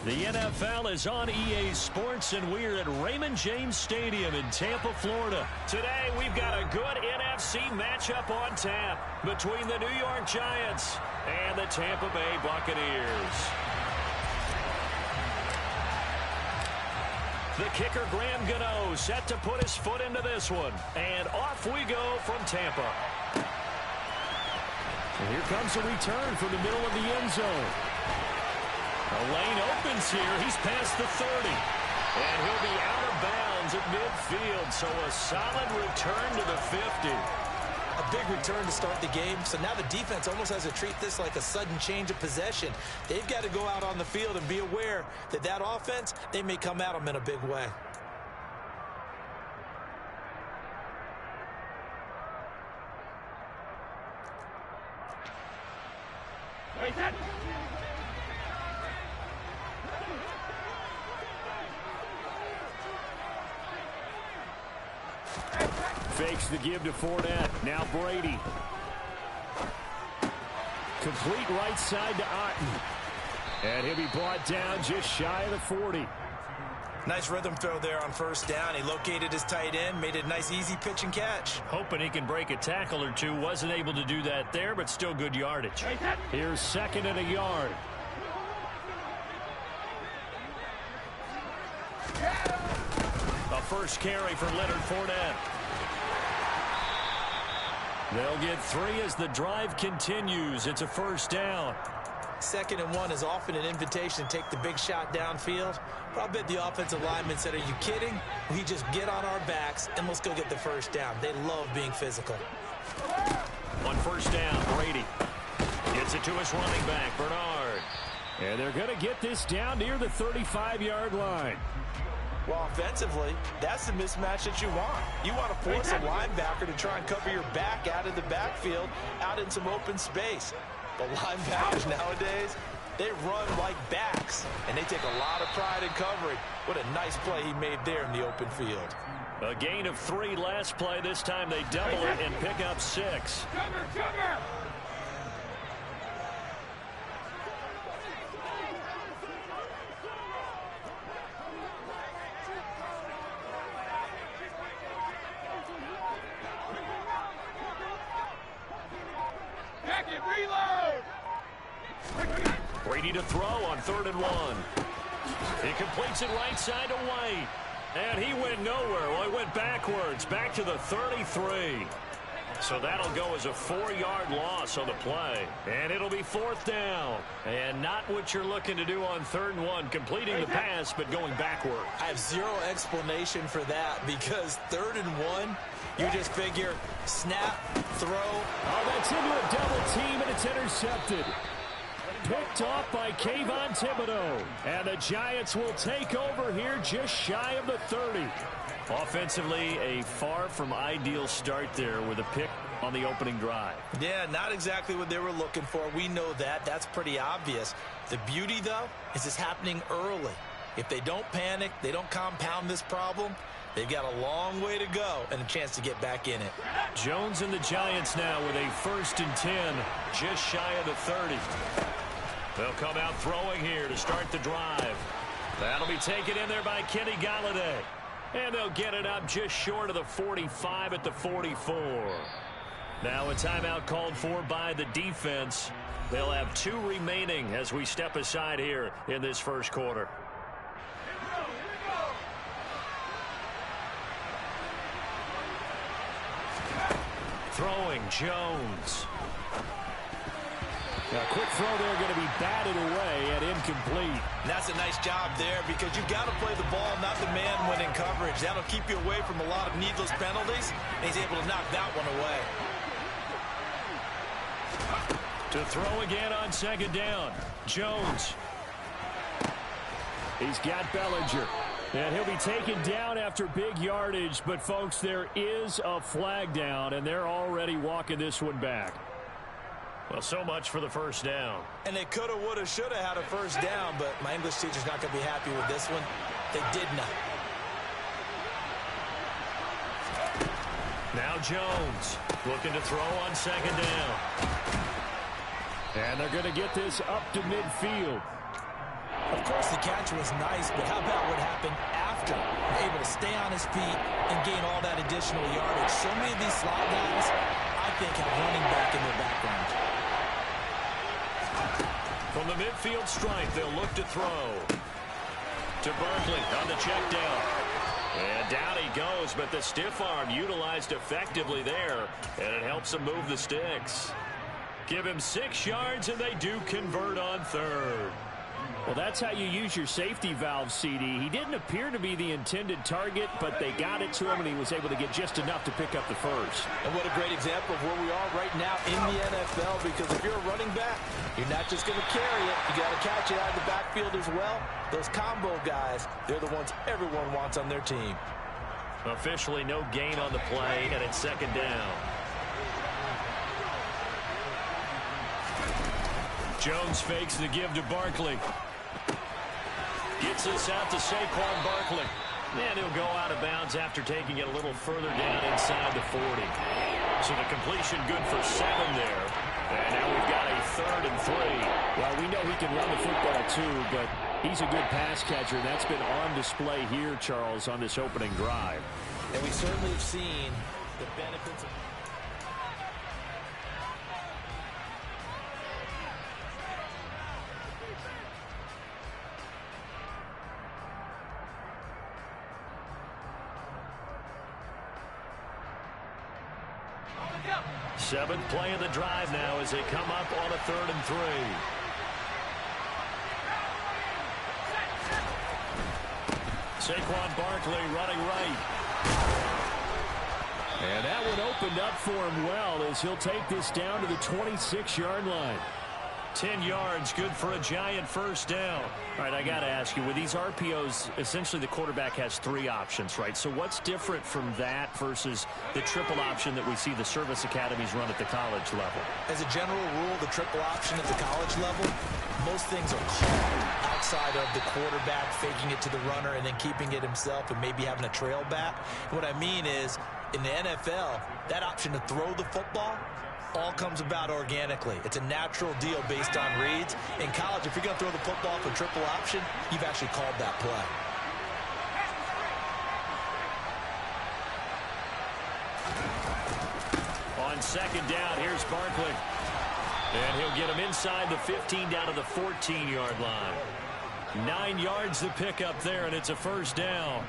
The NFL is on EA Sports, and we're at Raymond James Stadium in Tampa, Florida. Today, we've got a good NFC matchup on tap between the New York Giants and the Tampa Bay Buccaneers. The kicker, Graham Gano, set to put his foot into this one. And off we go from Tampa. And here comes a return from the middle of the end zone. The lane opens here. He's past the 30. And he'll be out of bounds at midfield. So a solid return to the 50. A big return to start the game. So now the defense almost has to treat this like a sudden change of possession. They've got to go out on the field and be aware that that offense, they may come at them in a big way. Fakes the give to Fournette. Now Brady. Complete right side to Otten. And he'll be brought down just shy of the 40. Nice rhythm throw there on first down. He located his tight end, made it a nice easy pitch and catch. Hoping he can break a tackle or two. Wasn't able to do that there, but still good yardage. Here's 2nd and a yard. A first carry for Leonard Fournette. They'll get 3 as the drive continues. It's a first down. 2nd and 1 is often an invitation to take the big shot downfield. But I bet the offensive lineman said, are you kidding? We just get on our backs and let's go get the first down. They love being physical. On first down, Brady gets it to his running back, Bernard. And they're going to get this down near the 35-yard line. Well, offensively, that's the mismatch that you want. You want to force a linebacker to try and cover your back out of the backfield, out in some open space. But linebackers nowadays, they run like backs, and they take a lot of pride in covering. What a nice play he made there in the open field. A gain of 3 last play. This time they double it and pick up 6. Cover! Brady to throw on 3rd and 1. He completes it right side to White. And he went nowhere. Well, he went backwards, back to the 33. So that'll go as a 4-yard loss on the play. And it'll be 4th down. And not what you're looking to do on 3rd and 1, completing the pass, but going backward. I have zero explanation for that because 3rd and 1, you just figure snap, throw. Oh, that's into a double team, and it's intercepted. Picked off by Kayvon Thibodeaux. And the Giants will take over here just shy of the 30. Offensively, a far from ideal start there with a pick on the opening drive. Yeah, not exactly what they were looking for. We know that. That's pretty obvious. The beauty, though, is it's happening early. If they don't panic, they don't compound this problem, they've got a long way to go and a chance to get back in it. Jones and the Giants now with a 1st and 10, just shy of the 30. They'll come out throwing here to start the drive. That'll be taken in there by Kenny Golladay. And they'll get it up just short of the 45 at the 44. Now a timeout called for by the defense. They'll have 2 remaining as we step aside here in this first quarter. Throwing, Jones. A quick throw there going to be batted away and incomplete. And that's a nice job there because you've got to play the ball, not the man when in coverage. That'll keep you away from a lot of needless penalties, and he's able to knock that one away. To throw again on 2nd down, Jones. He's got Bellinger. And he'll be taken down after big yardage, but folks, there is a flag down, and they're already walking this one back. Well, so much for the first down. And they coulda, woulda, shoulda had a first down, but my English teacher's not going to be happy with this one. They did not. Now Jones looking to throw on 2nd down. And they're going to get this up to midfield. Of course, the catch was nice, but how about what happened after? Able to stay on his feet and gain all that additional yardage. So many of these slot guys, I think, have running back in their background. From the midfield stripe, they'll look to throw. To Barkley on the check down. And down he goes, but the stiff arm utilized effectively there, and it helps him move the sticks. Give him 6 yards, and they do convert on third. Well, that's how you use your safety valve, CD. He didn't appear to be the intended target, but they got it to him, and he was able to get just enough to pick up the first. And what a great example of where we are right now in the NFL, because if you're a running back, you're not just going to carry it. You got to catch it out of the backfield as well. Those combo guys, they're the ones everyone wants on their team. Officially no gain on the play, and it's second down. Jones fakes the give to Barkley. Gets this out to Saquon Barkley. And he'll go out of bounds after taking it a little further down inside the 40. So the completion good for 7 there. And now we've got a 3rd and 3. Well, we know he can run the football too, but he's a good pass catcher. And that's been on display here, Charles, on this opening drive. And we certainly have seen the benefits of... Seventh play of the drive now as they come up on a 3rd and 3. Saquon Barkley running right. And that one opened up for him well as he'll take this down to the 26-yard line. 10 yards, good for a Giant first down. All right, I got to ask you, with these RPOs, essentially the quarterback has 3 options, right? So what's different from that versus the triple option that we see the service academies run at the college level? As a general rule, the triple option at the college level, most things are called outside of the quarterback faking it to the runner and then keeping it himself and maybe having a trail back. What I mean is, in the NFL, that option to throw the football all comes about organically. It's a natural deal based on reads. In college, if you're going to throw the football for triple option, you've actually called that play. On second down, here's Barkley. And he'll get him inside the 15 down to the 14-yard line. 9 yards to pick up there, and it's a first down.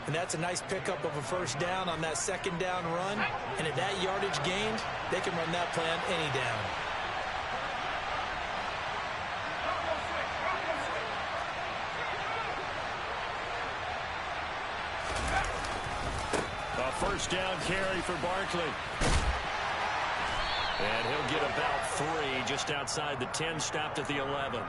And that's a nice pickup of a first down on that second down run. And at that yardage gained, they can run that play on any down. A first down carry for Barkley. And he'll get about 3 just outside the 10, stopped at the 11.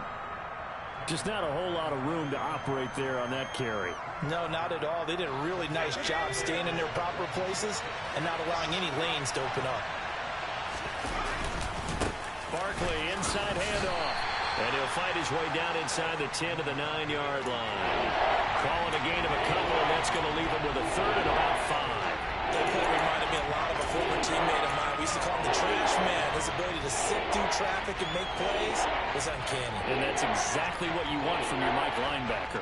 Just not a whole lot of room to operate there on that carry. No, not at all. They did a really nice job staying in their proper places and not allowing any lanes to open up. Barkley, inside handoff. And he'll fight his way down inside the 10 to the 9-yard line. Calling a gain of a couple, and that's going to leave him with a 3rd and about 5. That play reminded me a lot of a former teammate of mine. We used to call him the trash man. His ability to sit through traffic and make plays was uncanny. And that's exactly what you want from your Mike linebacker.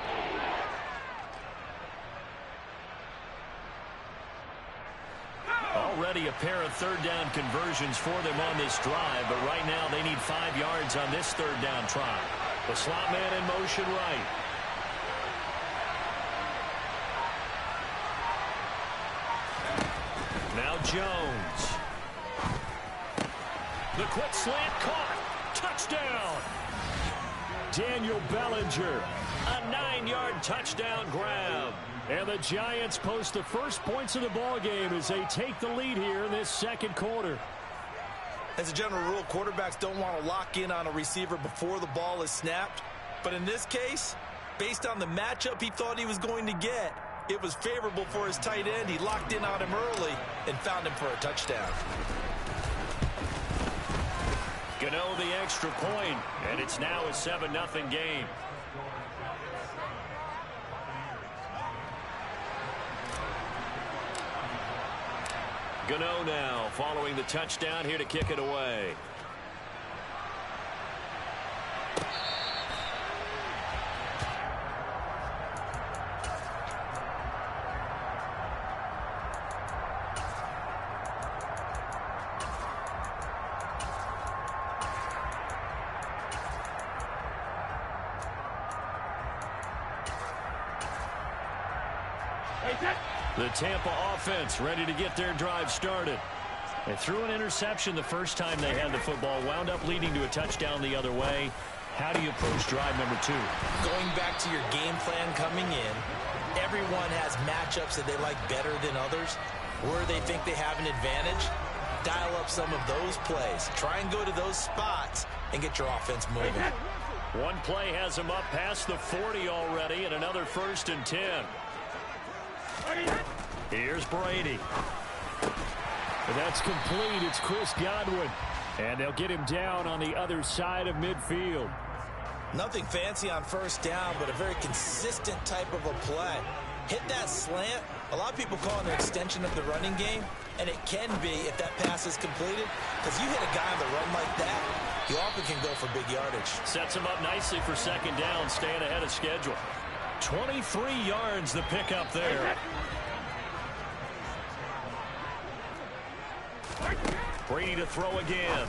Already a pair of 3rd down conversions for them on this drive, but right now they need 5 yards on this 3rd down try. The slot man in motion right. Now Jones. The quick slant caught. Touchdown. Daniel Bellinger, a 9-yard touchdown grab. And the Giants post the first points of the ball game as they take the lead here in this second quarter. As a general rule, quarterbacks don't want to lock in on a receiver before the ball is snapped. But in this case, based on the matchup he thought he was going to get, it was favorable for his tight end. He locked in on him early and found him for a touchdown. Gano the extra point, and it's now a 7-0 game. Gano now following the touchdown here to kick it away. The Tampa offense ready to get their drive started. They threw an interception the first time they had the football, wound up leading to a touchdown the other way. How do you approach drive number 2? Going back to your game plan coming in, everyone has matchups that they like better than others. Where they think they have an advantage, dial up some of those plays. Try and go to those spots and get your offense moving. One play has them up past the 40 already, and another 1st and 10. Here's Brady. That's complete. It's Chris Godwin. And they'll get him down on the other side of midfield. Nothing fancy on first down, but a very consistent type of a play. Hit that slant. A lot of people call it an extension of the running game, and it can be if that pass is completed, because you hit a guy on the run like that, you often can go for big yardage. Sets him up nicely for 2nd down, staying ahead of schedule. 23 yards the pickup there. Brady to throw again.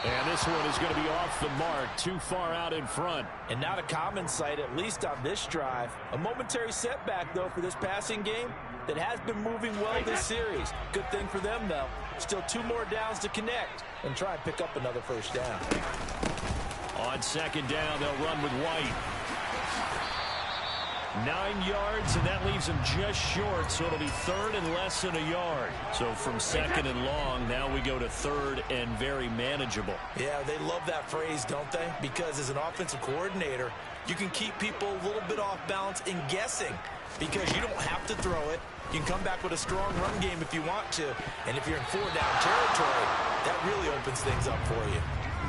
And this one is going to be off the mark, too far out in front. And not a common sight, at least on this drive. A momentary setback, though, for this passing game that has been moving well this series. Good thing for them, though. Still 2 more downs to connect and try and pick up another 1st down. On 2nd down, they'll run with White. 9 yards, and that leaves him just short, so it'll be 3rd and less than a yard. So from 2nd and long, now we go to 3rd and very manageable. Yeah, they love that phrase, don't they? Because as an offensive coordinator, you can keep people a little bit off balance in guessing, because you don't have to throw it. You can come back with a strong run game if you want to, and if you're in 4-down territory, that really opens things up for you.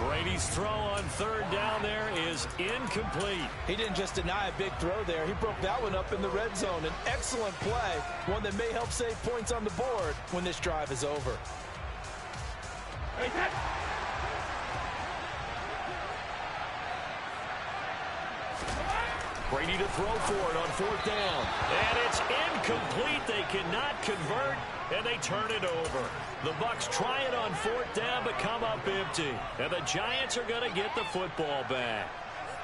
Brady's throw on 3rd down there is incomplete. He didn't just deny a big throw there. He broke that one up in the red zone. An excellent play, one that may help save points on the board when this drive is over. Brady to throw for it on 4th down. And it's incomplete. They cannot convert, and they turn it over. The Bucs try it on 4th down, but come up empty. And the Giants are going to get the football back.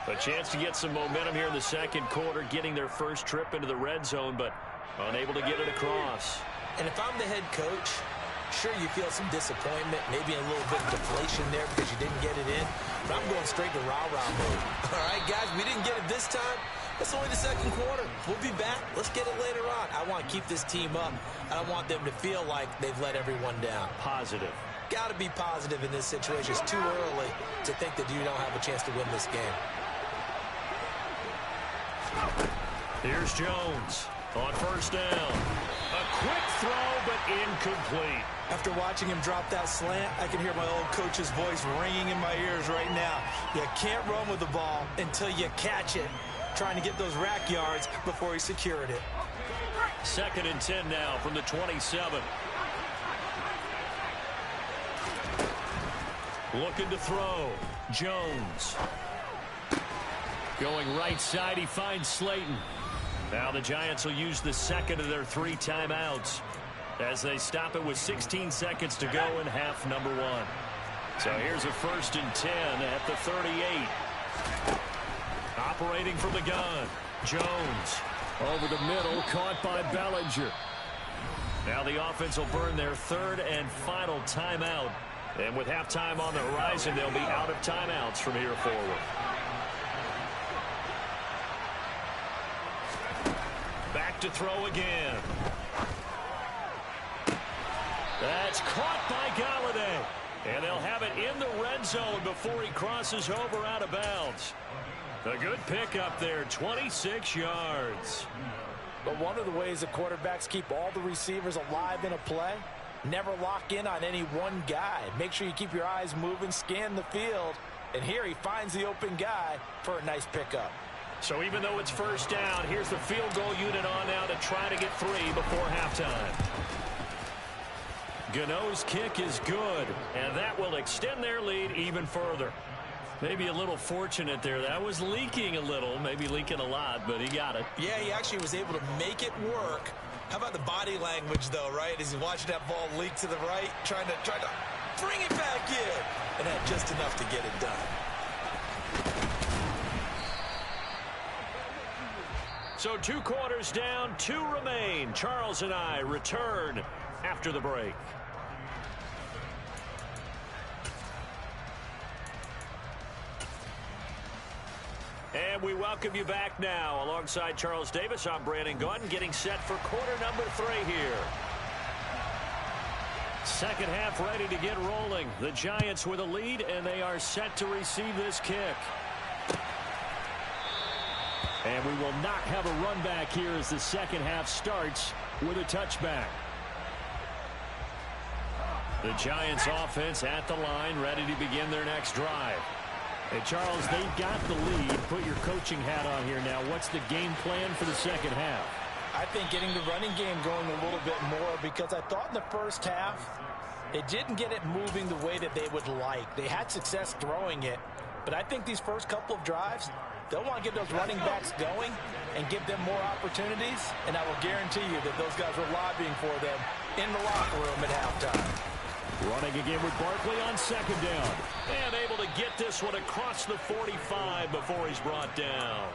A chance to get some momentum here in the 2nd quarter, getting their first trip into the red zone, but unable to get it across. And if I'm the head coach, sure, you feel some disappointment, maybe a little bit of deflation there because you didn't get it in. But I'm going straight to rah-rah mode. All right, guys, we didn't get it this time. It's only the 2nd quarter. We'll be back. Let's get it later on. I want to keep this team up. I don't want them to feel like they've let everyone down. Positive. Got to be positive in this situation. It's too early to think that you don't have a chance to win this game. Here's Jones on 1st down. A quick throw, but incomplete. After watching him drop that slant, I can hear my old coach's voice ringing in my ears right now. You can't run with the ball until you catch it. Trying to get those rack yards before he secured it. 2nd and 10 now from the 27. Looking to throw. Jones. Going right side, he finds Slayton. Now the Giants will use the 2nd of their 3 timeouts as they stop it with 16 seconds to go in half number 1. So here's a 1st and 10 at the 38. Operating from the gun. Jones over the middle, caught by Bellinger. Now the offense will burn their 3rd and final timeout. And with halftime on the horizon, they'll be out of timeouts from here forward. Back to throw again. That's caught by Galladay. And they'll have it in the red zone before he crosses over out of bounds. A good pickup there, 26 yards. But one of the ways the quarterbacks keep all the receivers alive in a play, never lock in on any one guy. Make sure you keep your eyes moving, scan the field. And here he finds the open guy for a nice pickup. So even though it's 1st down, here's the field goal unit on now to try to get 3 before halftime. Gano's kick is good, and that will extend their lead even further. Maybe a little fortunate there. That was leaking a little, maybe leaking a lot, but he got it. Yeah, he actually was able to make it work. How about the body language, though, right? As he's watching that ball leak to the right, trying to bring it back in, and had just enough to get it done. So 2 quarters down, 2 remain. Charles and I return after the break. And we welcome you back now. Alongside Charles Davis, I'm Brandon Gaudin, getting set for quarter number 3 here. Second half ready to get rolling. The Giants with a lead, and they are set to receive this kick. And we will not have a run back here as the second half starts with a touchback. The Giants offense at the line, ready to begin their next drive. Hey, Charles, they've got the lead. Put your coaching hat on here now. What's the game plan for the second half? I think getting the running game going a little bit more, because I thought in the first half they didn't get it moving the way that they would like. They had success throwing it, but I think these first couple of drives, they'll want to get those running backs going and give them more opportunities, and I will guarantee you that those guys were lobbying for them in the locker room at halftime. Running again with Barkley on second down. And able to get this one across the 45 before he's brought down.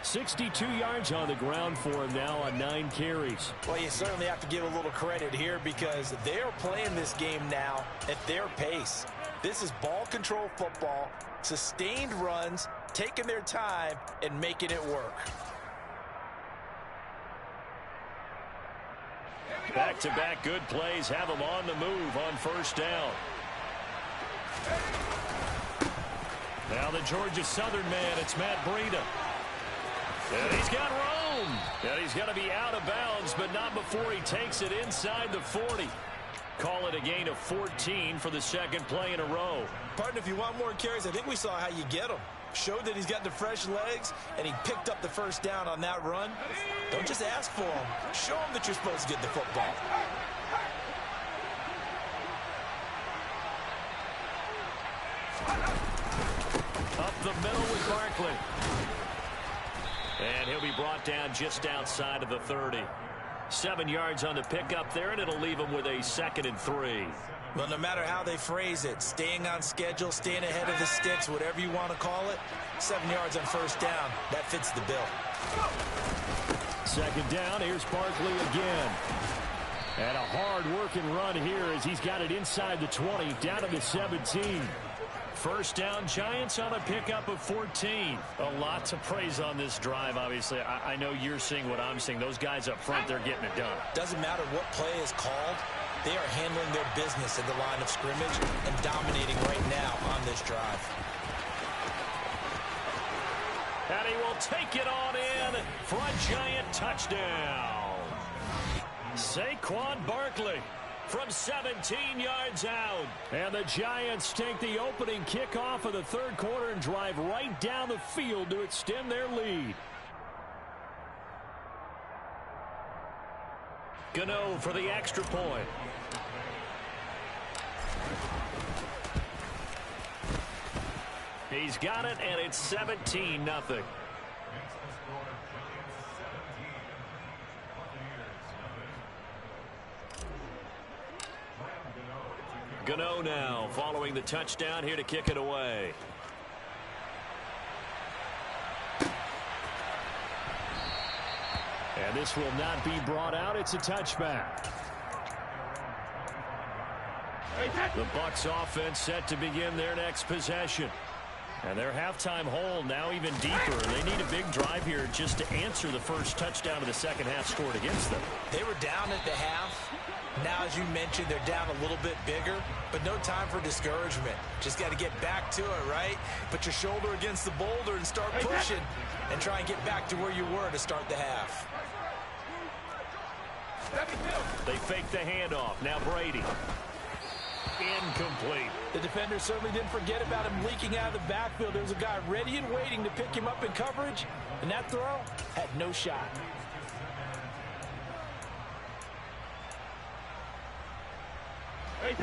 62 yards on the ground for him now on 9 carries. Well, you certainly have to give a little credit here because they're playing this game now at their pace. This is ball control football, sustained runs, taking their time and making it work. Back-to-back good plays have them on the move on first down. Now the Georgia Southern man, it's Matt Breida. And he's got room. And he's going to be out of bounds, but not before he takes it inside the 40. Call it a gain of 14 for the second play in a row. Partner, if you want more carries, I think we saw how you get them. Showed that he's got the fresh legs, and he picked up the first down on that run. Don't just ask for him. Show him that you're supposed to get the football. Up the middle with Barkley. And he'll be brought down just outside of the 30. 7 yards on the pickup there, and it'll leave him with a 2nd and 3. Well, no matter how they phrase it, staying on schedule, staying ahead of the sticks, whatever you want to call it, 7 yards on first down, that fits the bill. Second down, here's Barkley again. And a hard-working run here as he's got it inside the 20, down to the 17. First down, Giants on a pickup of 14. A lot to praise on this drive, obviously. I know you're seeing what I'm seeing. Those guys up front, they're getting it done. Doesn't matter what play is called. They are handling their business at the line of scrimmage and dominating right now on this drive. And he will take it on in for a Giant touchdown. Saquon Barkley from 17 yards out. And the Giants take the opening kickoff of the third quarter and drive right down the field to extend their lead. Gano for the extra point. He's got it, and it's 17-0. Gano now following the touchdown here to kick it away. And this will not be brought out. It's a touchback. The Bucs offense set to begin their next possession. And their halftime hole now even deeper. They need a big drive here just to answer the first touchdown of the second half scored against them. They were down at the half. Now, as you mentioned, they're down a little bit bigger, but no time for discouragement. Just got to get back to it, right? Put your shoulder against the boulder and start pushing and try and get back to where you were to start the half. They fake the handoff. Now Brady. Incomplete. The defender certainly didn't forget about him leaking out of the backfield. There was a guy ready and waiting to pick him up in coverage, and that throw had no shot.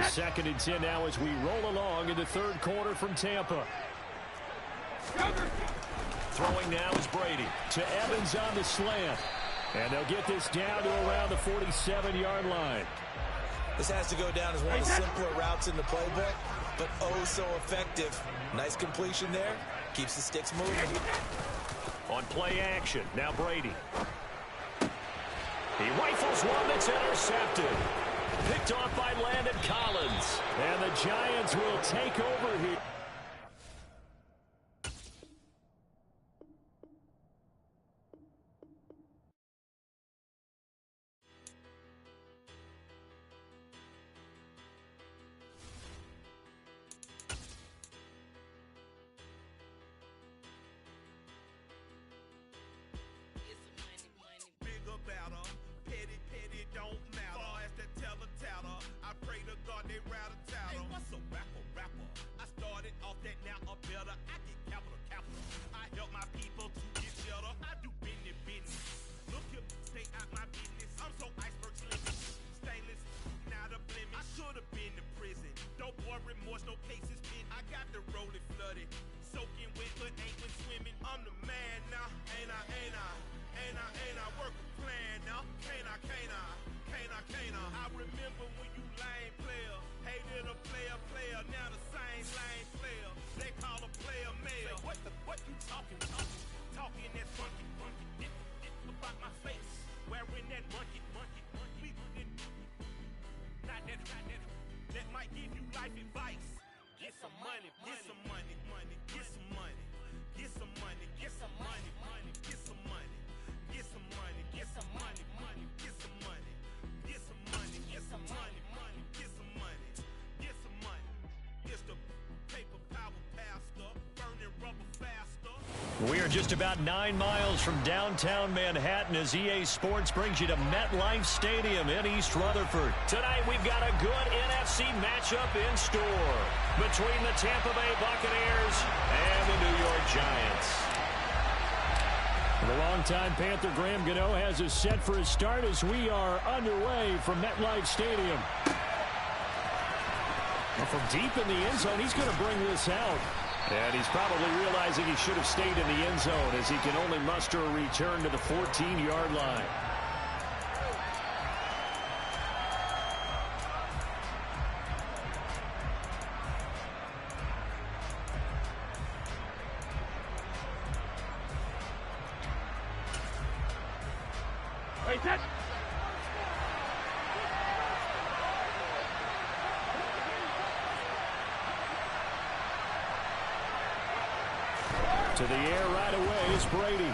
Second and 10 now as we roll along in the third quarter from Tampa. Throwing now is Brady. To Evans on the slant. And they'll get this down to around the 47-yard line. This has to go down as one of the simpler routes in the playbook, but oh so effective. Nice completion there. Keeps the sticks moving. On play action, now Brady. He rifles one that's intercepted. Picked off by Landon Collins. And the Giants will take over here. We are just about 9 miles from downtown Manhattan as EA Sports brings you to MetLife Stadium in East Rutherford. Tonight we've got a good NFC matchup in store between the Tampa Bay Buccaneers and the New York Giants. The longtime Panther Graham Gano has us set for his start as we are underway from MetLife Stadium. Well, from deep in the end zone, he's going to bring this out. And he's probably realizing he should have stayed in the end zone as he can only muster a return to the 14-yard line. To the air right away is Brady.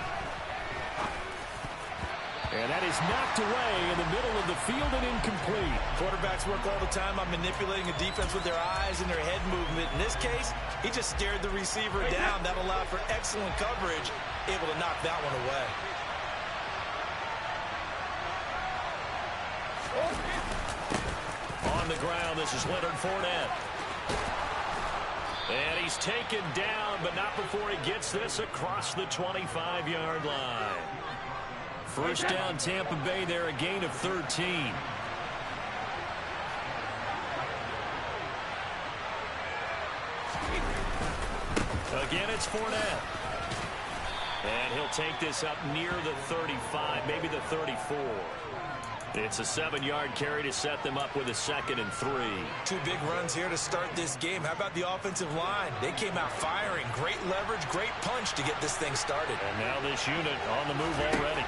And that is knocked away in the middle of the field and incomplete. Quarterbacks work all the time on manipulating a defense with their eyes and their head movement. In this case, he just stared the receiver down. That allowed for excellent coverage, able to knock that one away. On the ground, this is Leonard Fournette. And he's taken down, but not before he gets this across the 25-yard line. First down, Tampa Bay there, a gain of 13. Again, it's Fournette. And he'll take this up near the 35, maybe the 34. It's a 7-yard carry to set them up with a 2nd and 3. 2 big runs here to start this game. How about the offensive line? They came out firing. Great leverage, great punch to get this thing started. And now this unit on the move already.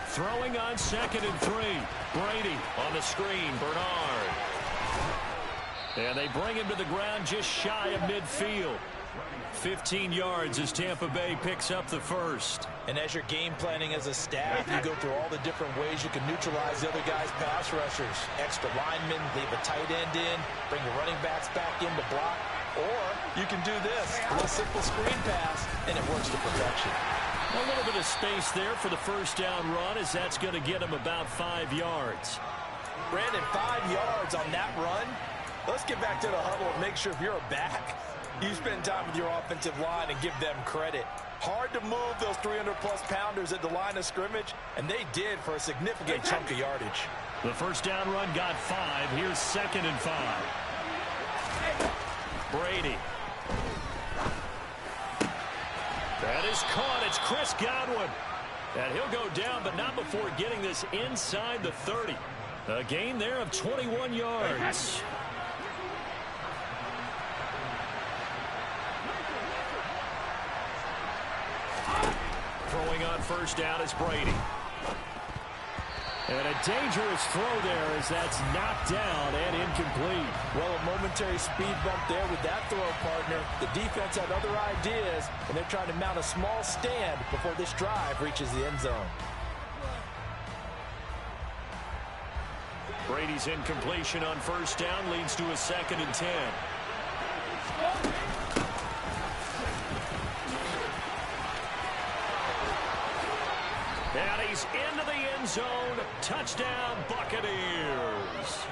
Throwing on 2nd and 3. Brady on the screen. Bernard. And they bring him to the ground just shy of midfield. 15 yards as Tampa Bay picks up the first. And as you're game planning as a staff, you go through all the different ways you can neutralize the other guy's pass rushers. Extra linemen, leave a tight end in, bring the running backs back in to block. Or you can do this, a little simple screen pass, and it works to perfection. A little bit of space there for the first down run as that's going to get him about 5 yards. Brandon, 5 yards on that run. Let's get back to the huddle and make sure if you're a back, you spend time with your offensive line and give them credit. Hard to move those 300-plus pounders at the line of scrimmage, and they did for a significant chunk of yardage. The first down run got 5. Here's 2nd and 5. Brady. That is caught. It's Chris Godwin. And he'll go down, but not before getting this inside the 30. A gain there of 21 yards. Throwing on first down is Brady. And a dangerous throw there as that's knocked down and incomplete. Well, a momentary speed bump there with that throw, partner. The defense had other ideas, and they're trying to mount a small stand before this drive reaches the end zone. Brady's incompletion on first down leads to a 2nd and 10. And he's into the end zone. Touchdown, Buccaneers.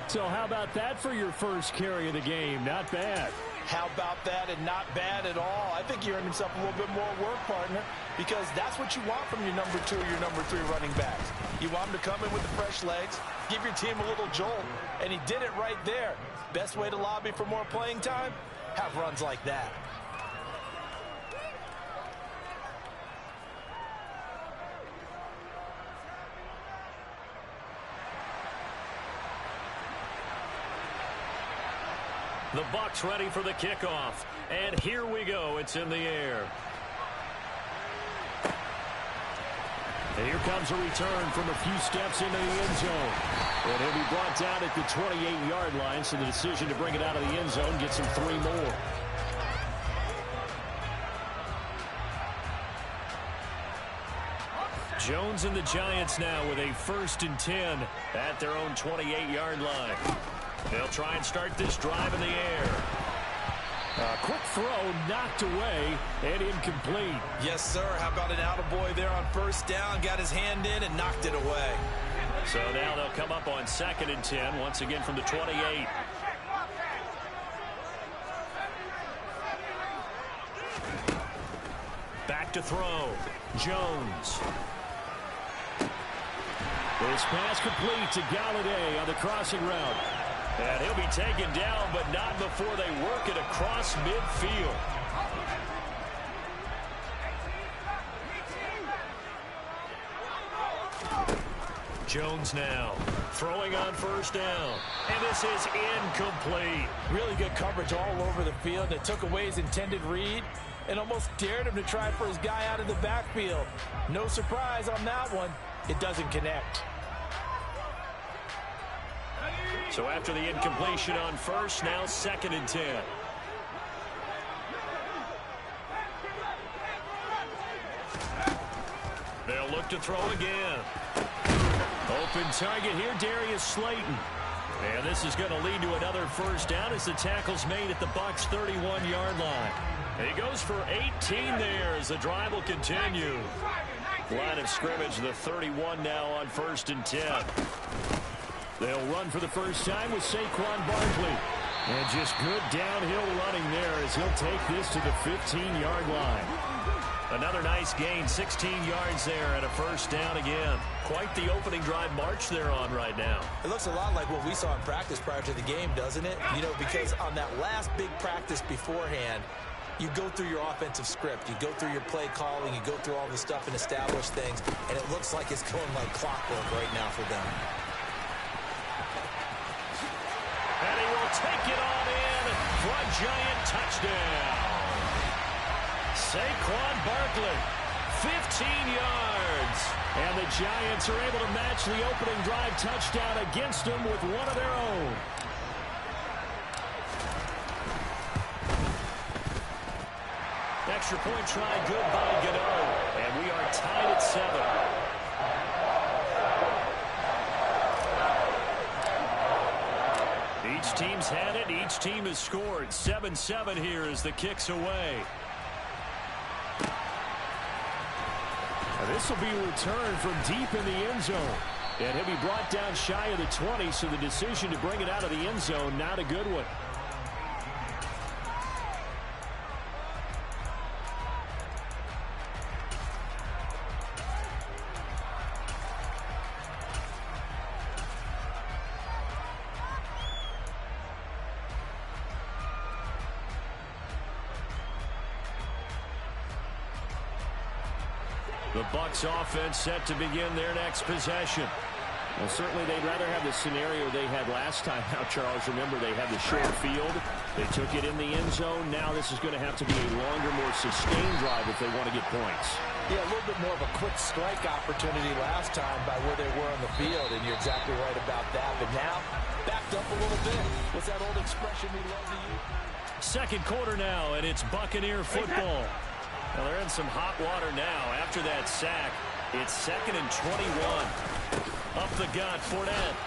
So how about that for your first carry of the game? Not bad. How about that, and not bad at all? I think you earned himself a little bit more work, partner, because that's what you want from your number 2 or your number 3 running backs. You want them to come in with the fresh legs, give your team a little jolt, and he did it right there. Best way to lobby for more playing time? Have runs like that. The Bucs ready for the kickoff. And here we go. It's in the air. And here comes a return from a few steps into the end zone. And he'll be brought down at the 28-yard line, so the decision to bring it out of the end zone gets him 3 more. Jones and the Giants now with a 1st and 10 at their own 28-yard line. They'll try and start this drive in the air. A quick throw knocked away and incomplete. Yes, sir. How about an attaboy there on first down? Got his hand in and knocked it away. So now they'll come up on 2nd and 10, once again from the 28. Back to throw. Jones. This pass complete to Galladay on the crossing route. And he'll be taken down, but not before they work it across midfield. Jones now throwing on first down. And this is incomplete. Really good coverage all over the field. It took away his intended read and almost dared him to try for his guy out of the backfield. No surprise on that one. It doesn't connect. So after the incompletion on first, now 2nd and 10. They'll look to throw again. Open target here, Darius Slayton. And this is going to lead to another first down as the tackle's made at the Bucs' 31-yard line. He goes for 18 there as the drive will continue. Line of scrimmage, the 31 now on 1st and 10. They'll run for the first time with Saquon Barkley. And just good downhill running there as he'll take this to the 15-yard line. Another nice gain, 16 yards there and a first down again. Quite the opening drive march they're on right now. It looks a lot like what we saw in practice prior to the game, doesn't it? You know, because on that last big practice beforehand, you go through your offensive script. You go through your play calling. You go through all the stuff and establish things. And it looks like it's going like clockwork right now for them. And he will take it on in for a Giant touchdown. Saquon Barkley, 15 yards. And the Giants are able to match the opening drive touchdown against them with one of their own. Extra point try good by Gano. And we are tied at 7. Each team's had it. Each team has scored. 7-7 here as the kick's away. This will be a return from deep in the end zone. And he'll be brought down shy of the 20, so the decision to bring it out of the end zone, not a good one. The Bucs offense set to begin their next possession. Well, certainly they'd rather have the scenario they had last time. Now, Charles, remember they had the short field. They took it in the end zone. Now this is going to have to be a longer, more sustained drive if they want to get points. Yeah, a little bit more of a quick strike opportunity last time by where they were on the field, and you're exactly right about that. But now, backed up a little bit. What's that old expression we love to use? Second quarter now, and it's Buccaneer football. Well, they're in some hot water now after that sack. It's 2nd and 21. Up the gut, Fournette.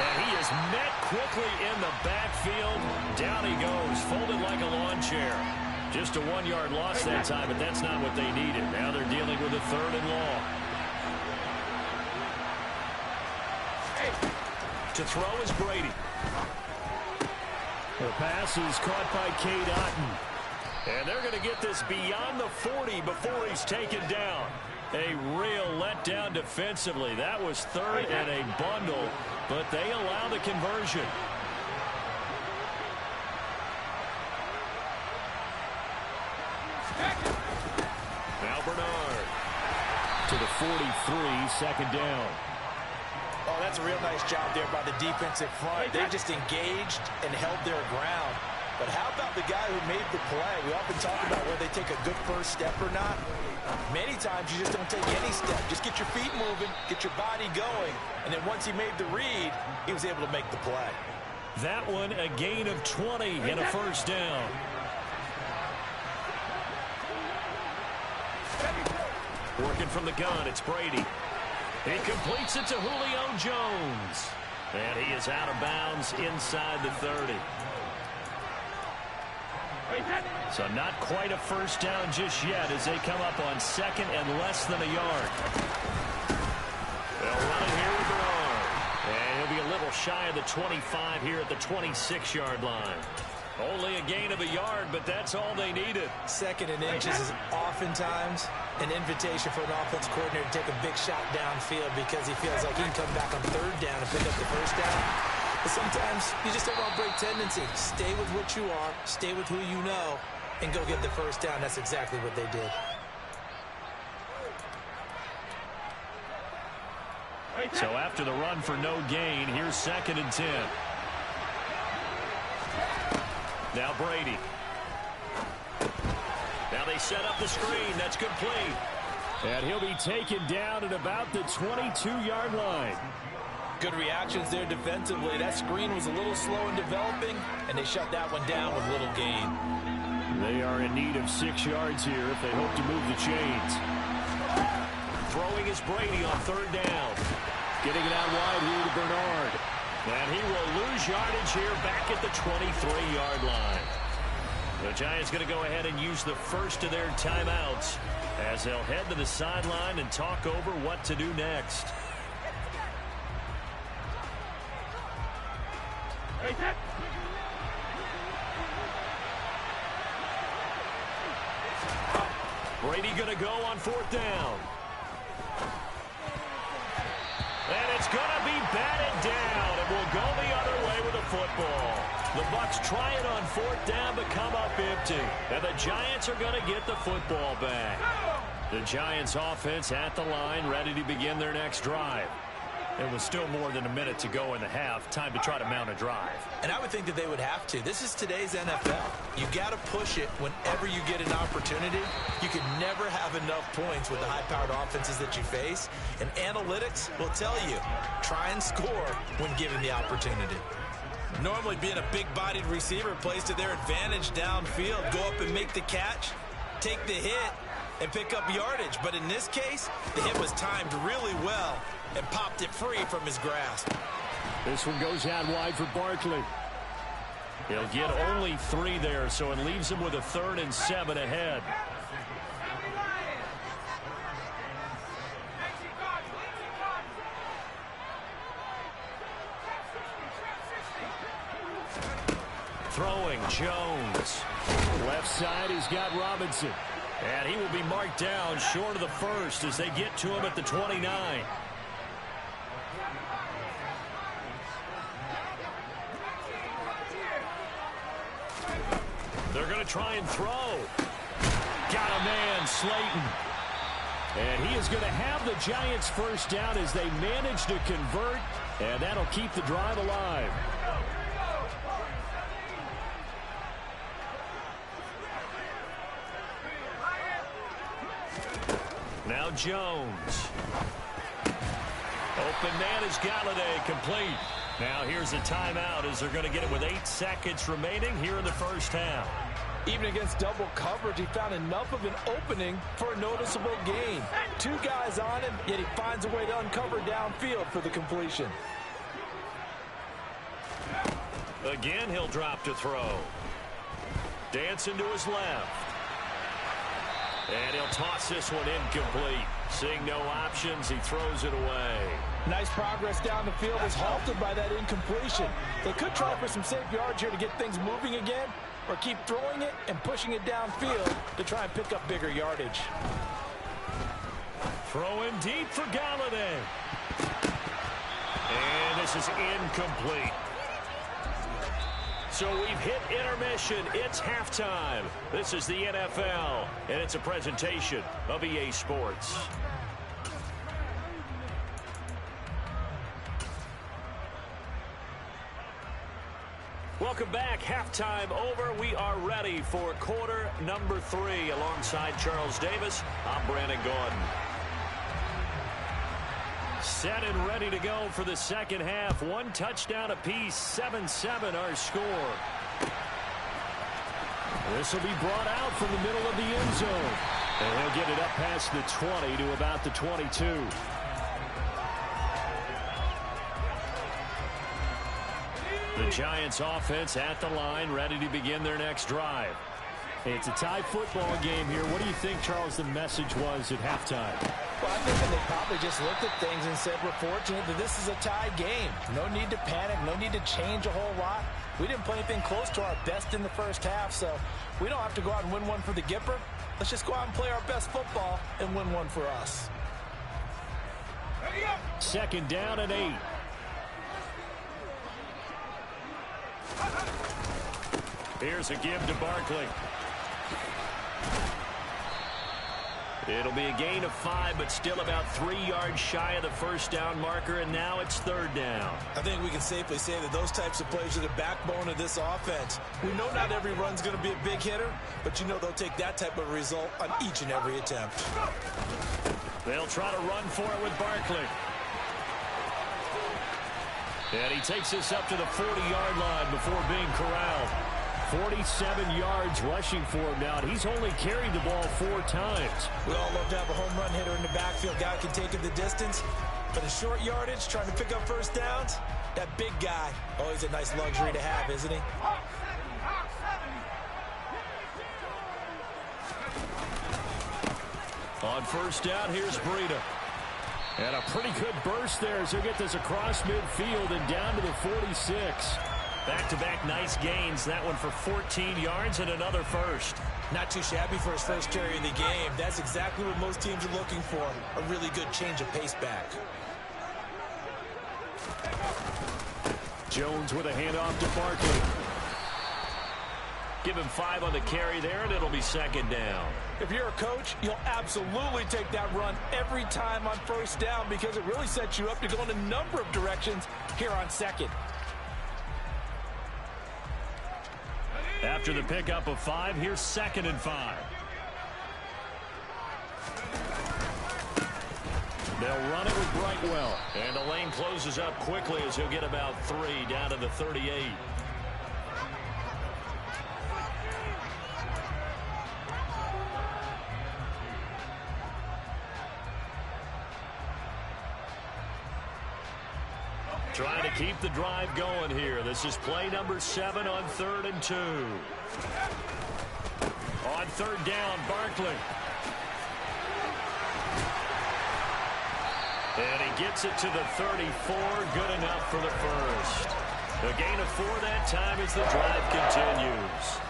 And he is met quickly in the backfield. Down he goes, folded like a lawn chair. Just a 1-yard loss that time, but that's not what they needed. Now they're dealing with a 3rd and long. To throw is Brady. The pass is caught by Cade Otton. And they're going to get this beyond the 40 before he's taken down. A real letdown defensively. That was 3rd and a bundle, but they allow the conversion. Now Bernard to the 43, 2nd down. Oh, that's a real nice job there by the defensive front. They just engaged and held their ground. But how about the guy who made the play? We often talk about whether they take a good first step or not. Many times you just don't take any step. Just get your feet moving, get your body going, and then once he made the read, he was able to make the play. That one a gain of 20 and a 1st down. Working from the gun, it's Brady. He completes it to Julio Jones. And he is out of bounds inside the 30. So not quite a 1st down just yet as they come up on 2nd and less than a yard. They'll run it here with Bernard. And he'll be a little shy of the 25 here at the 26-yard line. Only a gain of a yard, but that's all they needed. 2nd and inches is oftentimes an invitation for an offense coordinator to take a big shot downfield because he feels like he can come back on 3rd down and pick up the 1st down. But sometimes you just don't want to break tendency. Stay with what you are, stay with who you know, and go get the 1st down. That's exactly what they did. So after the run for no gain, here's 2nd and 10. Now Brady. Now they set up the screen. That's complete. And he'll be taken down at about the 22-yard line. Good reactions there defensively. That screen was a little slow in developing, and they shut that one down with little gain. They are in need of 6 yards here if they hope to move the chains. Throwing is Brady on 3rd down. Getting it out wide here to Bernard. And he will lose yardage here back at the 23-yard line. The Giants going to go ahead and use the first of their timeouts as they'll head to the sideline and talk over what to do next. Brady going to go on 4th down. And it's going to be batted down. It will go the other way with the football. The Bucs try it on 4th down but come up empty. And the Giants are going to get the football back. The Giants offense at the line, ready to begin their next drive. There was still more than a minute to go in the half. Time to try to mount a drive. And I would think that they would have to. This is today's NFL. You got to push it whenever you get an opportunity. You can never have enough points with the high-powered offenses that you face. And analytics will tell you, try and score when given the opportunity. Normally being a big-bodied receiver plays to their advantage downfield. Go up and make the catch, take the hit, and pick up yardage. But in this case, the hit was timed really well and popped it free from his grasp. This one goes out wide for Barkley. He'll get only 3 there, so it leaves him with a 3rd and 7 ahead. Throwing, Jones. Left side, he's got Robinson. And he will be marked down short of the 1st as they get to him at the 29. They're going to try and throw. Got a man, Slayton. And he is going to have the Giants 1st down as they manage to convert. And that'll keep the drive alive. Jones. Open man is Galladay, complete. Now here's a timeout as they're going to get it with 8 seconds remaining here in the first half. Even against double coverage, he found enough of an opening for a noticeable gain. 2 guys on him, yet he finds a way to uncover downfield for the completion. Again, he'll drop to throw. Dancing to his left. And he'll toss this one incomplete. Seeing no options, he throws it away. Nice progress down the field is halted by that incompletion. They could try for some safe yards here to get things moving again, or keep throwing it and pushing it downfield to try and pick up bigger yardage. Throwing deep for Galladay. And this is incomplete. So we've hit intermission. It's halftime. This is the NFL, and it's a presentation of EA Sports. Welcome back. Halftime over. We are ready for quarter number 3. Alongside Charles Davis, I'm Brandon Gordon. Set and ready to go for the second half. 1 touchdown apiece. 7-7 our score. This will be brought out from the middle of the end zone. And he'll get it up past the 20 to about the 22. The Giants offense at the line, ready to begin their next drive. It's a tie football game here. What do you think, Charles, the message was at halftime? Well, I think they probably just looked at things and said, we're fortunate that this is a tie game. No need to panic, no need to change a whole lot. We didn't play anything close to our best in the first half, so we don't have to go out and win one for the Gipper. Let's just go out and play our best football and win one for us. Second down and 8. Here's a give to Barkley. It'll be a gain of 5, but still about 3 yards shy of the first down marker, and now it's third down. I think we can safely say that those types of plays are the backbone of this offense. We know not every run's going to be a big hitter, but you know they'll take that type of result on each and every attempt. They'll try to run for it with Barkley. And he takes this up to the 40-yard line before being corralled. 47 yards rushing for him now, and he's only carried the ball 4 times. We all love to have a home run hitter in the backfield. Guy can take it the distance. But a short yardage, trying to pick up first downs, that big guy, always a nice luxury to have, isn't he? On first down, here's Breida. And a pretty good burst there as he'll get this across midfield and down to the 46. Back-to-back nice gains. That one for 14 yards and another first. Not too shabby for his first carry of the game. That's exactly what most teams are looking for. A really good change of pace back. Jones with a handoff to Barkley. Give him 5 on the carry there, and it'll be second down. If you're a coach, you'll absolutely take that run every time on first down because it really sets you up to go in a number of directions here on second. After the pickup of 5, here's 2nd and 5. They'll run it with Brightwell. And the lane closes up quickly as he'll get about 3 down to the 38. Trying to keep the drive going here. This is play number 7 on 3rd and 2. On 3rd down, Barkley. And he gets it to the 34. Good enough for the first. A gain of 4 that time as the drive continues.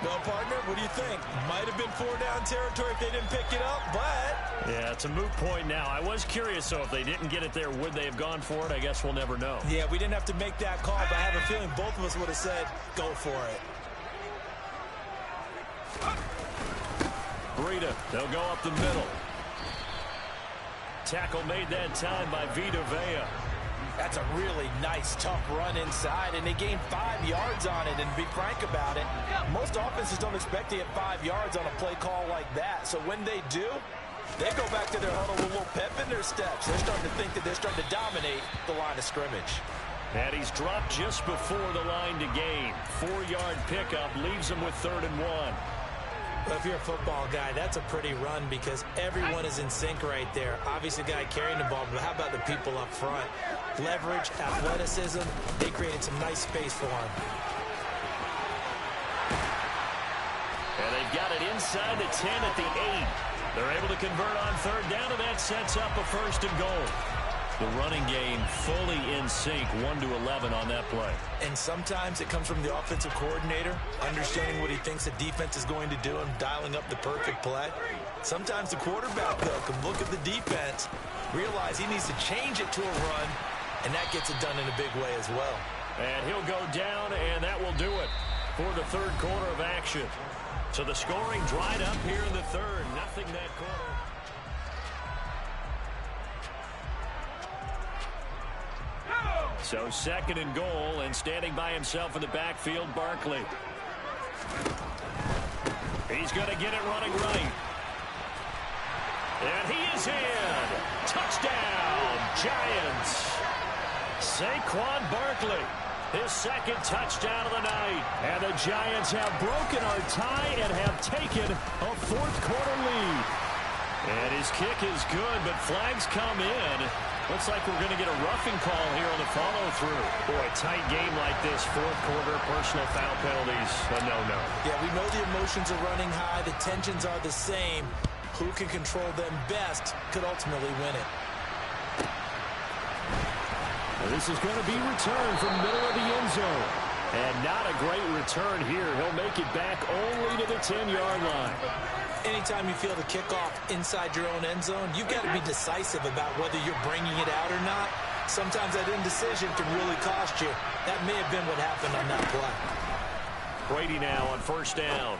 Well, partner, what do you think? Might have been 4-down territory if they didn't pick it up, but... Yeah, it's a moot point now. I was curious, so if they didn't get it there, would they have gone for it? I guess we'll never know. Yeah, we didn't have to make that call, but I have a feeling both of us would have said, go for it. Breida, they'll go up the middle. Tackle made that time by Vita Vea. That's a really nice, tough run inside, and they gained 5 yards on it. And to be frank about it, most offenses don't expect to get 5 yards on a play call like that. So when they do, They go back to their huddle with a little pep in their steps. They're starting to think that they're starting to dominate the line of scrimmage. And he's dropped just before the line to gain. 4-yard pickup leaves him with 3rd and 1. Well, if you're a football guy, that's a pretty run because everyone is in sync right there. Obviously, the guy carrying the ball, but how about the people up front? Leverage, athleticism, they created some nice space for him. And they've got it inside the 10 at the 8. They're able to convert on 3rd down, and that sets up a 1st and goal. The running game fully in sync, 1-11 on that play. And sometimes it comes from the offensive coordinator, understanding what he thinks the defense is going to do and dialing up the perfect play. Sometimes the quarterback, though, can look at the defense, realize he needs to change it to a run, and that gets it done in a big way as well. And he'll go down, and that will do it for the 3rd quarter of action. So the scoring dried up here in the 3rd. Nothing that quarter. So 2nd and goal, and standing by himself in the backfield, Barkley. He's going to get it running right. And he is in. Touchdown, Giants. Saquon Barkley, his 2nd touchdown of the night. And the Giants have broken our tie and have taken a 4th quarter lead. And his kick is good, but flags come in. Looks like we're going to get a roughing call here on the follow-through. Boy, tight game like this, 4th quarter, personal foul penalties, a no-no. Yeah, we know the emotions are running high. The tensions are the same. Who can control them best could ultimately win it. And this is going to be returned from middle of the end zone. And not a great return here. He'll make it back only to the 10-yard line. Anytime you feel the kickoff inside your own end zone, you've got to be decisive about whether you're bringing it out or not. Sometimes that indecision can really cost you. That may have been what happened on that play. Brady now on 1st down.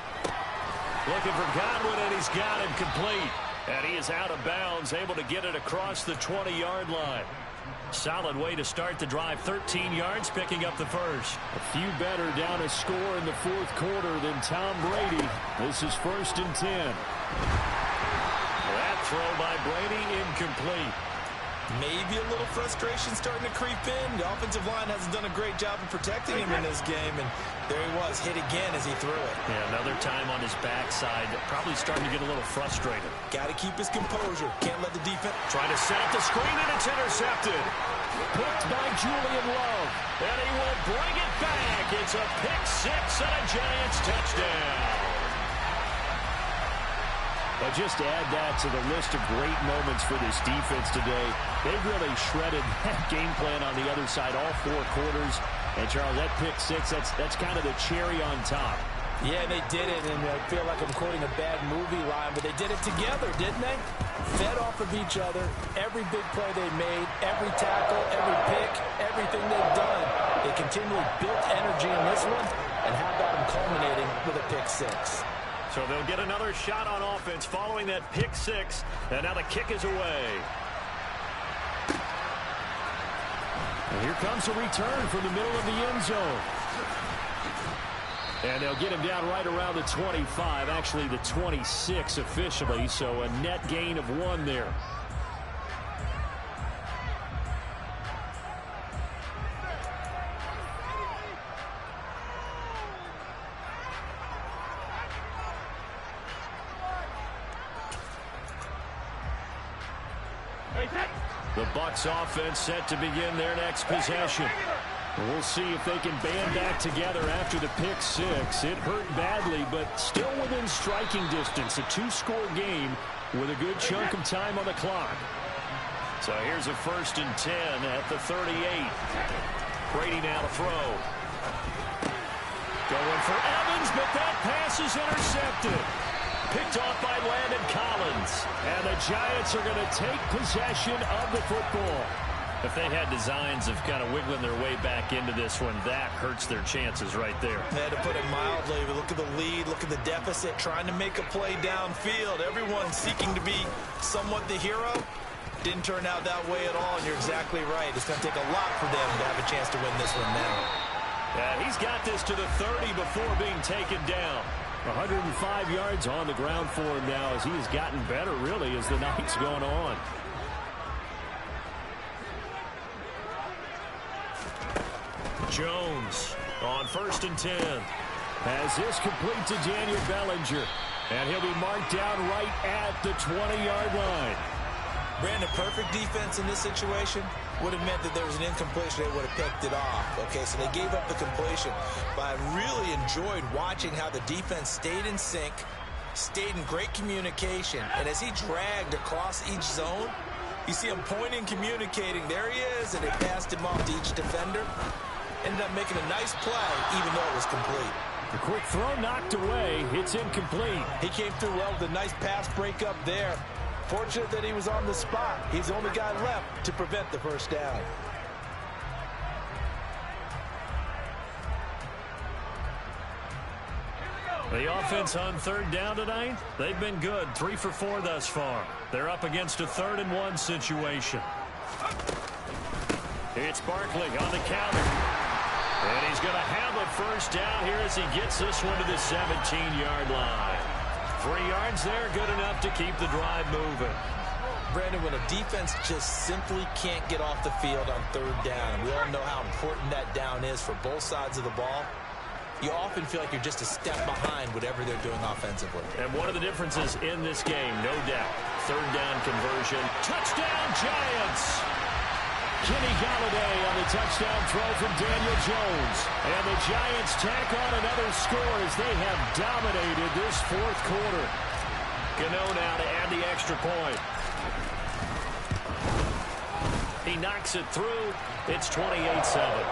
Looking for Godwin, and he's got him complete. And he is out of bounds, able to get it across the 20-yard line. Solid way to start the drive. 13 yards, picking up the 1st. A few better down a score in the 4th quarter than Tom Brady. This is 1st and 10. That throw by Brady incomplete. Maybe a little frustration starting to creep in. The offensive line hasn't done a great job of protecting him in this game, and there he was, hit again as he threw it. Yeah, another time on his backside, probably starting to get a little frustrated. Got to keep his composure. Can't let the defense... Trying to set up the screen, and it's intercepted. Picked by Julian Love. And he will bring it back. It's a pick 6 and a Giants touchdown. But just add that to the list of great moments for this defense today. They've really shredded that game plan on the other side all 4 quarters. And, Charles, that pick 6, that's kind of the cherry on top. Yeah, they did it, and I feel like I'm quoting a bad movie line, but they did it together, didn't they? Fed off of each other, every big play they made, every tackle, every pick, everything they've done. They continually built energy in this one, and how about them culminating with a pick 6? So they'll get another shot on offense following that pick 6, and now the kick is away. And here comes a return from the middle of the end zone. And they'll get him down right around the 25, actually the 26 officially, so a net gain of 1 there. The Bucs offense set to begin their next possession. We'll see if they can band back together after the pick 6. It hurt badly, but still within striking distance. A 2-score game with a good chunk of time on the clock. So here's a 1st and 10 at the 38. Brady now to throw. Going for Evans, but that pass is intercepted. Picked off by Landon Collins. And the Giants are going to take possession of the football. If they had designs of kind of wiggling their way back into this one, that hurts their chances right there. They had to put it mildly. But look at the lead, look at the deficit, trying to make a play downfield. Everyone seeking to be somewhat the hero. Didn't turn out that way at all, and you're exactly right. It's going to take a lot for them to have a chance to win this one now. Yeah, he's got this to the 30 before being taken down. 105 yards on the ground for him now as he's gotten better, really, as the night's gone on. Jones on 1st and 10. Has this complete to Daniel Bellinger. And he'll be marked down right at the 20-yard line. Brandon, perfect defense in this situation would have meant that there was an incompletion. They would have picked it off. Okay, so they gave up the completion. But I really enjoyed watching how the defense stayed in sync, stayed in great communication. And as he dragged across each zone, you see him pointing, communicating. There he is, and they passed him off to each defender. Ended up making a nice play, even though it was complete. The quick throw knocked away. It's incomplete. He came through well with a nice pass breakup there. Fortunate that he was on the spot. He's the only guy left to prevent the first down. The offense on 3rd down tonight, they've been good. 3 for 4 thus far. They're up against a 3rd and 1 situation. It's Barkley on the counter. And he's going to have a first down here as he gets this one to the 17-yard line. 3 yards there, good enough to keep the drive moving. Brandon, when a defense just simply can't get off the field on 3rd down, and we all know how important that down is for both sides of the ball, you often feel like you're just a step behind whatever they're doing offensively. And one of the differences in this game, no doubt, 3rd down conversion. Touchdown, Giants! Kenny Golladay on the touchdown throw from Daniel Jones. And the Giants tack on another score as they have dominated this 4th quarter. Gano now to add the extra point. He knocks it through. It's 28-7.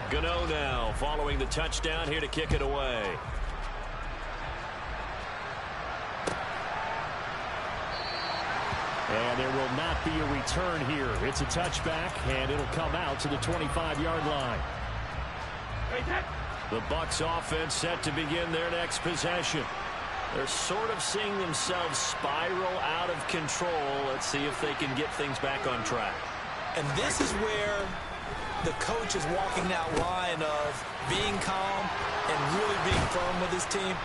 Gano now following the touchdown here to kick it away. And there will not be a return here. It's a touchback, and it'll come out to the 25-yard line. The Bucs offense set to begin their next possession. They're sort of seeing themselves spiral out of control. Let's see if they can get things back on track. And this is where the coach is walking that line of being calm and really being firm with his team.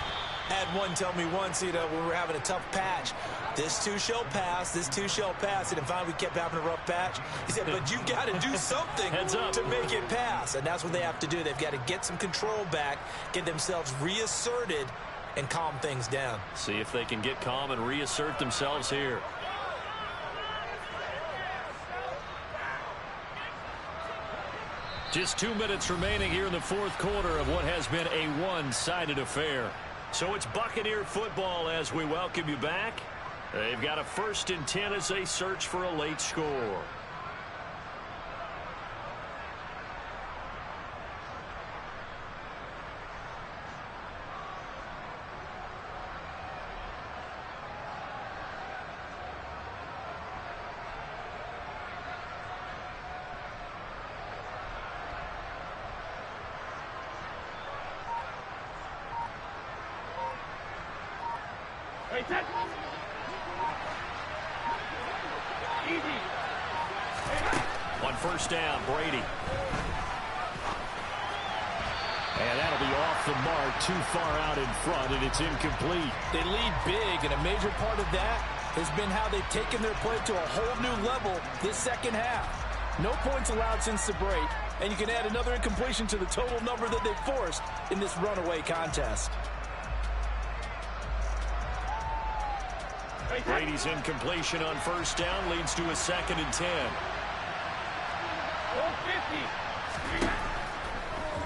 Had one tell me once, when we were having a tough patch, this too shall pass, this too shall pass. And finally we kept having a rough patch. He said, but you got to do something to make it pass. And that's what they have to do. They've got to get some control back, get themselves reasserted, and calm things down. See if they can get calm and reassert themselves here. Just 2 minutes remaining here in the 4th quarter of what has been a one-sided affair. So it's Buccaneer football as we welcome you back. They've got a 1st and 10 as they search for a late score. On 1st down, Brady. And that'll be off the mark, too far out in front, and it's incomplete. They lead big, and a major part of that has been how they've taken their play to a whole new level this second half. No points allowed since the break, and you can add another incompletion to the total number that they've forced in this runaway contest. Brady's incompletion on 1st down leads to a 2nd and 10.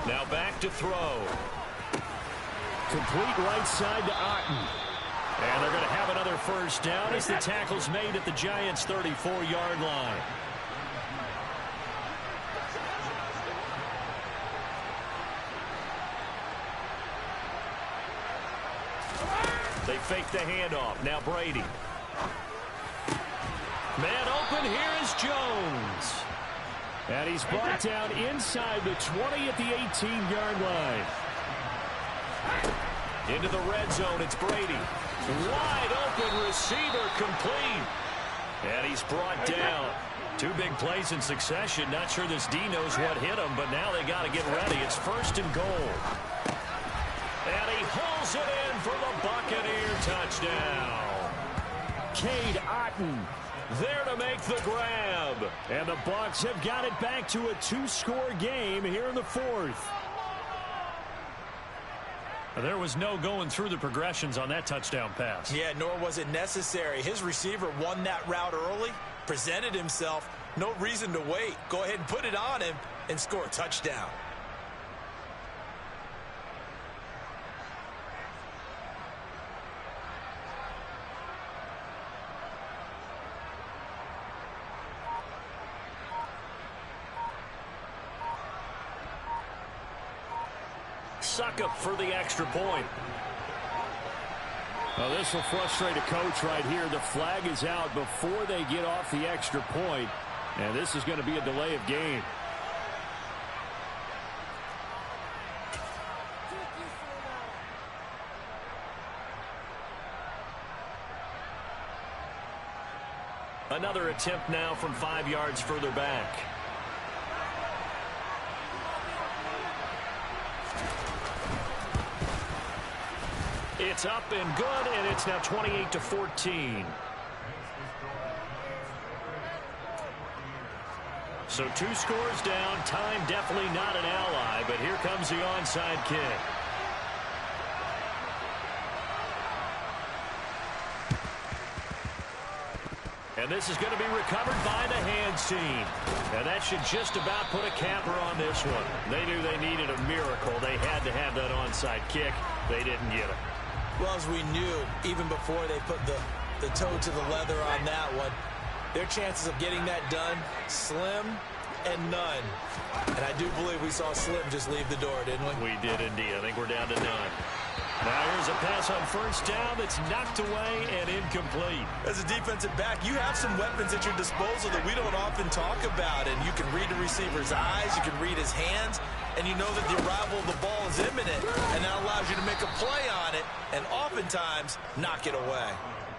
Now back to throw. Complete right side to Otten. And they're going to have another 1st down as the tackle's made at the Giants' 34-yard line. They fake the handoff. Now Brady. Man open. Here is Jones. And he's brought down inside the 20 at the 18-yard line. Into the red zone, it's Brady. Wide open receiver, complete. And he's brought down. Two big plays in succession. Not sure this D knows what hit him, but now they got to get ready. It's 1st and goal. And he hauls it in for the Buccaneer touchdown. Cade Otton there to make the grab. And the Bucs have got it back to a 2-score game here in the 4th. There was no going through the progressions on that touchdown pass. Yeah, nor was it necessary. His receiver won that route early, presented himself. No reason to wait. Go ahead and put it on him and score a touchdown. Succop for the extra point. Well, this will frustrate a coach right here. The flag is out before they get off the extra point, and this is going to be a delay of game. Another attempt now from 5 yards further back. It's up and good, and it's now 28-14. So 2 scores down. Time definitely not an ally, but here comes the onside kick. And this is going to be recovered by the hands team. And that should just about put a capper on this one. They knew they needed a miracle. They had to have that onside kick. They didn't get it. Well, as we knew, even before they put the toe to the leather on that one, their chances of getting that done, slim and none. And I do believe we saw Slim just leave the door, didn't we? We did indeed. I think we're down to none. Now here's a pass on 1st down that's knocked away and incomplete. As a defensive back, you have some weapons at your disposal that we don't often talk about. And you can read the receiver's eyes, you can read his hands, and you know that the arrival of the ball is imminent. And that allows you to make a play on it and oftentimes knock it away.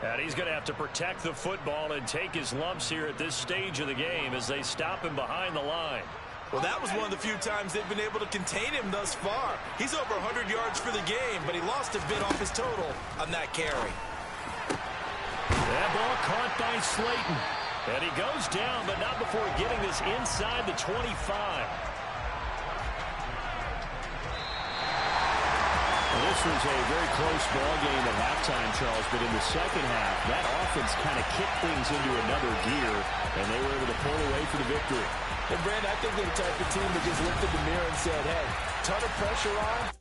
And he's going to have to protect the football and take his lumps here at this stage of the game as they stop him behind the line. Well, that was one of the few times they've been able to contain him thus far. He's over 100 yards for the game, but he lost a bit off his total on that carry. That ball caught by Slayton. And he goes down, but not before getting this inside the 25. Well, this was a very close ball game at halftime, Charles, but in the second half, that offense kind of kicked things into another gear, and they were able to pull away for the victory. And, Brand, I think they're the type of team that just looked in the mirror and said, hey, ton of pressure on.